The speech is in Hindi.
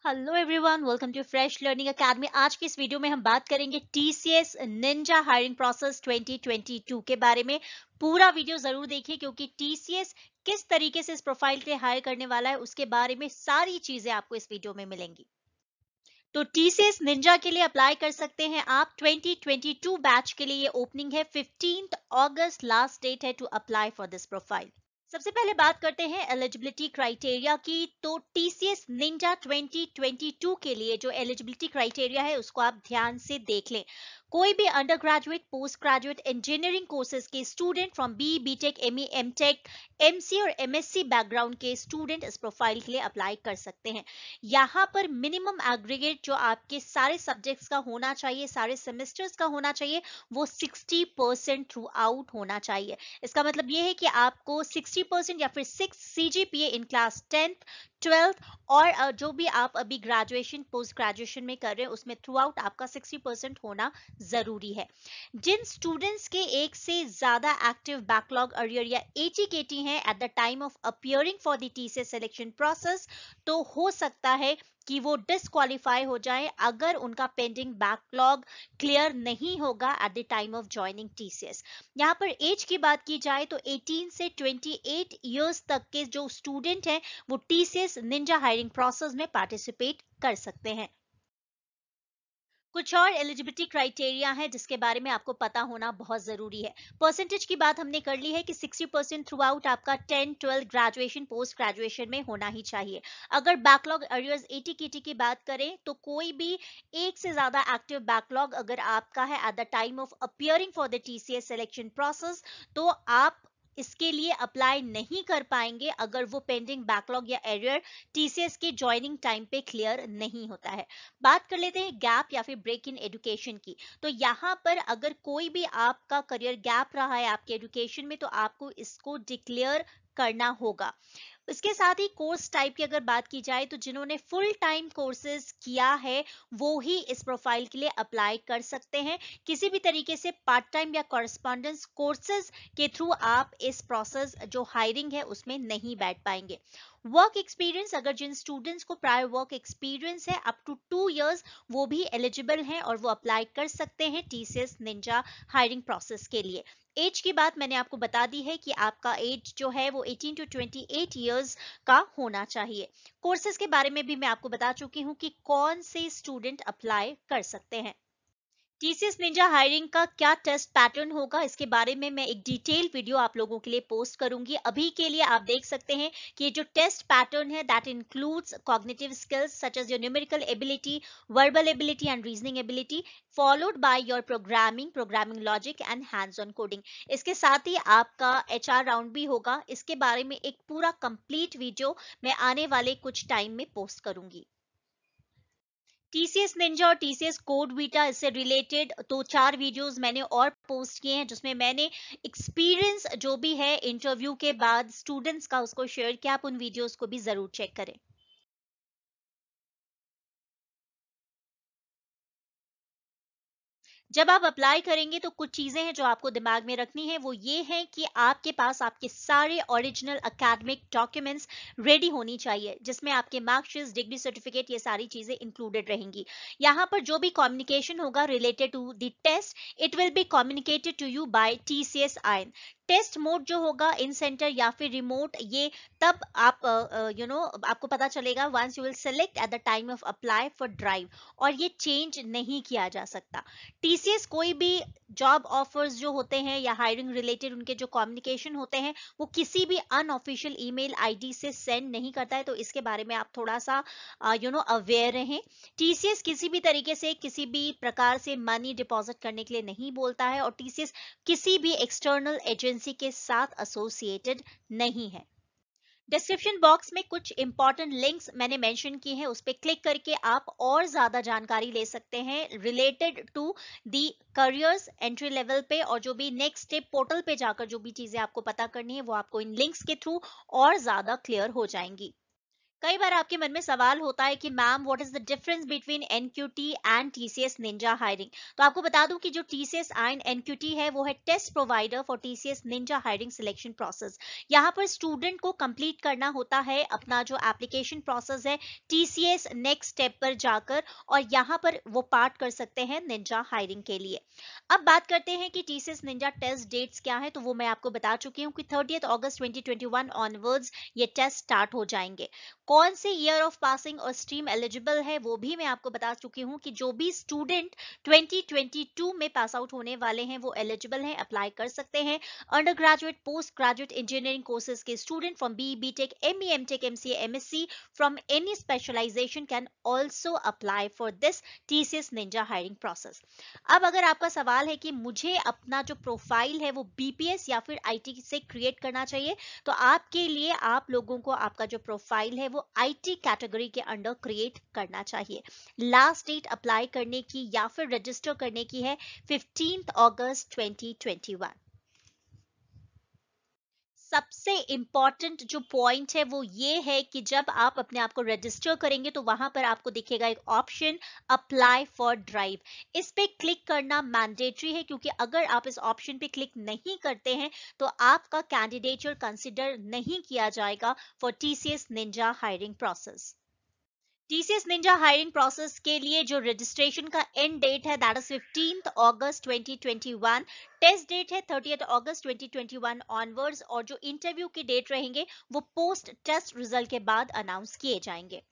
Hello everyone, welcome to fresh learning academy. आज की इस वीडियो में हम बात करेंगे टीसीएस निंजा हायरिंग प्रोसेस 2022 के बारे में। पूरा वीडियो जरूर देखिए क्योंकि टीसीएस किस तरीके से इस प्रोफाइल के हायर करने वाला है उसके बारे में सारी चीजें आपको इस वीडियो में मिलेंगी। तो टीसीएस निंजा के लिए अप्लाई कर सकते हैं आप। 2022 बैच के लिए ये ओपनिंग है। 15 अगस्त लास्ट डेट है to apply for this profile. सबसे पहले बात करते हैं एलिजिबिलिटी क्राइटेरिया की। तो टीसीएस निंजा 2022 के लिए जो एलिजिबिलिटी क्राइटेरिया है उसको आप ध्यान से देख लें। कोई भी undergraduate, postgraduate engineering courses के student from BTech, ME, MTech, MC और एमएससी बैकग्राउंड के स्टूडेंट इस प्रोफाइल के लिए अप्लाई कर सकते हैं। यहाँ पर मिनिमम एग्रीगेट जो आपके सारे सब्जेक्ट्स का होना चाहिए, सारे सेमेस्टर्स का होना चाहिए, वो 60% थ्रू आउट होना चाहिए। इसका मतलब ये है कि आपको 60% या फिर 6 CGPA in class 10th 12th और जो भी आप अभी ग्रेजुएशन, पोस्ट ग्रेजुएशन में कर रहे हैं उसमें थ्रू आउट आपका 60% होना जरूरी है। जिन स्टूडेंट्स के एक से ज्यादा एक्टिव बैकलॉग अरियर या एटीकेटी हैं eight the time of appearing for the TCS selection process, तो हो सकता है कि वो डिसक्वालीफाई हो जाए अगर उनका पेंडिंग बैकलॉग क्लियर नहीं होगा eight the time of joining TCS. यहाँ पर एज की बात की जाए तो 18 से 28 इयर्स तक के जो स्टूडेंट हैं वो टीसीएस निंजा हायरिंग प्रोसेस में पार्टिसिपेट कर सकते हैं। कुछ और एलिजिबिलिटी क्राइटेरिया है जिसके बारे में आपको पता होना बहुत जरूरी है। परसेंटेज की बात हमने कर ली है कि 60% थ्रू आउट आपका 10 12 ग्रेजुएशन, पोस्ट ग्रेजुएशन में होना ही चाहिए। अगर बैकलॉग अरियर्स एटीकेटी की बात करें तो कोई भी एक से ज्यादा एक्टिव बैकलॉग अगर आपका है eight the time of appearing for the TCS selection process, तो आप इसके लिए अप्लाई नहीं कर पाएंगे अगर वो पेंडिंग बैकलॉग या एरियर टीसीएस के ज्वाइनिंग टाइम पे क्लियर नहीं होता है। बात कर लेते हैं गैप या फिर ब्रेक इन एजुकेशन की। तो यहाँ पर अगर कोई भी आपका करियर गैप रहा है आपके एजुकेशन में तो आपको इसको डिक्लेयर करना होगा। इसके साथ ही कोर्स टाइप की अगर बात की जाए तो जिन्होंने फुल टाइम कोर्सेज किया है वो ही इस प्रोफाइल के लिए अप्लाई कर सकते हैं। किसी भी तरीके से पार्ट टाइम या कॉरेस्पॉन्डेंस कोर्सेज के थ्रू आप इस प्रोसेस जो हायरिंग है उसमें नहीं बैठ पाएंगे। वर्क एक्सपीरियंस, अगर जिन स्टूडेंट्स को प्रायर वर्क एक्सपीरियंस है अप टू 2 इयर्स, वो भी एलिजिबल हैं और वो अप्लाई कर सकते हैं टीसीएस निंजा हायरिंग प्रोसेस के लिए। एज की बात मैंने आपको बता दी है कि आपका एज जो है वो 18 टू 28 इयर्स का होना चाहिए। कोर्सेज के बारे में भी मैं आपको बता चुकी हूँ कि कौन से स्टूडेंट अप्लाई कर सकते हैं। टीसीएस निंजा हायरिंग का क्या टेस्ट पैटर्न होगा इसके बारे में मैं एक डिटेल वीडियो आप लोगों के लिए पोस्ट करूंगी। अभी के लिए आप देख सकते हैं कि ये जो टेस्ट पैटर्न है that includes cognitive skills such as your numerical ability, verbal ability and reasoning ability, followed by your programming logic and hands on coding. इसके साथ ही आपका एचआर राउंड भी होगा। इसके बारे में एक पूरा कंप्लीट वीडियो मैं आने वाले कुछ टाइम में पोस्ट करूंगी। टीसीएस निंजा और टीसीएस कोड बीटा इससे रिलेटेड तो 4 वीडियोस मैंने और पोस्ट किए हैं जिसमें मैंने एक्सपीरियंस जो भी है इंटरव्यू के बाद स्टूडेंट्स का उसको शेयर किया। आप उन वीडियोस को भी जरूर चेक करें। जब आप अप्लाई करेंगे तो कुछ चीजें हैं जो आपको दिमाग में रखनी है। वो ये है कि आपके पास आपके सारे ओरिजिनल एकेडमिक डॉक्यूमेंट्स रेडी होनी चाहिए जिसमें आपके मार्कशीट, डिग्री सर्टिफिकेट, ये सारी चीजें इंक्लूडेड रहेंगी। यहाँ पर जो भी कम्युनिकेशन होगा related to the test, it will be communicated to you by TCS iON. Test mode जो होगा इन सेंटर या फिर रिमोट, ये तब आप आपको पता चलेगा once you will select at the time of apply for drive, और ये चेंज नहीं किया जा सकता। टीसीएस कोई भी जॉब ऑफर्स जो होते हैं या हायरिंग रिलेटेड उनके जो कम्युनिकेशन होते हैं वो किसी भी अनऑफिशियल ईमेल आईडी से सेंड नहीं करता है। तो इसके बारे में आप थोड़ा सा अवेयर रहें। टीसीएस किसी भी तरीके से किसी भी प्रकार से मनी डिपॉजिट करने के लिए नहीं बोलता है और टीसीएस किसी भी एक्सटर्नल एजेंसी के साथ एसोसिएटेड नहीं है। डिस्क्रिप्शन बॉक्स में कुछ इंपॉर्टेंट लिंक्स मैंने मेंशन किए हैं, उस पर क्लिक करके आप और ज्यादा जानकारी ले सकते हैं related to the careers entry level पे, और जो भी नेक्स्ट स्टेप पोर्टल पे जाकर जो भी चीजें आपको पता करनी है वो आपको इन लिंक्स के थ्रू और ज्यादा क्लियर हो जाएंगी। कई बार आपके मन में सवाल होता है कि ma'am what is the difference between NQT and TCS Ninja hiring. तो आपको बता दूं कि जो टीसीएस एंड एनक्यूटी है वो है test provider for TCS Ninja hiring selection process. यहाँ पर स्टूडेंट को कंप्लीट करना होता है अपना जो एप्लीकेशन प्रोसेस है टीसीएस नेक्स्ट स्टेप पर जाकर, और यहाँ पर वो पार्ट कर सकते हैं निंजा हायरिंग के लिए। अब बात करते हैं कि टीसीएस निंजा टेस्ट डेट्स क्या है, तो वो मैं आपको बता चुकी हूँ कि 30 अगस्त 2021 ऑनवर्ड्स ये टेस्ट स्टार्ट हो जाएंगे। कौन से ईयर ऑफ पासिंग और स्ट्रीम एलिजिबल है वो भी मैं आपको बता चुकी हूँ कि जो भी स्टूडेंट 2022 में पास आउट होने वाले हैं वो एलिजिबल हैं, अप्लाई कर सकते हैं। Undergraduate postgraduate engineering courses के student from B tech M tech MCA MSc from any specialization can also apply for this TCS Ninja hiring process. अब अगर आपका सवाल है कि मुझे अपना जो प्रोफाइल है वो बीपीएस या फिर आईटी से क्रिएट करना चाहिए, तो आपके लिए आप लोगों को आपका जो प्रोफाइल है वो आईटी कैटेगरी के अंडर क्रिएट करना चाहिए। लास्ट डेट अप्लाई करने की या फिर रजिस्टर करने की है 15 अगस्त 2021। सबसे इंपॉर्टेंट जो पॉइंट है वो ये है कि जब आप अपने आप को रजिस्टर करेंगे तो वहां पर आपको दिखेगा एक ऑप्शन अप्लाई फॉर ड्राइव। इस पे क्लिक करना मैंडेटरी है, क्योंकि अगर आप इस ऑप्शन पे क्लिक नहीं करते हैं तो आपका कैंडिडेचर कंसिडर नहीं किया जाएगा for TCS Ninja hiring process. TCS Ninja hiring process के लिए जो रजिस्ट्रेशन का एंड डेट है दैट इज 15 अगस्त 2021। टेस्ट डेट है 30 अगस्त 2021 ऑनवर्ड्स, और जो इंटरव्यू की डेट रहेंगे वो पोस्ट टेस्ट रिजल्ट के बाद अनाउंस किए जाएंगे।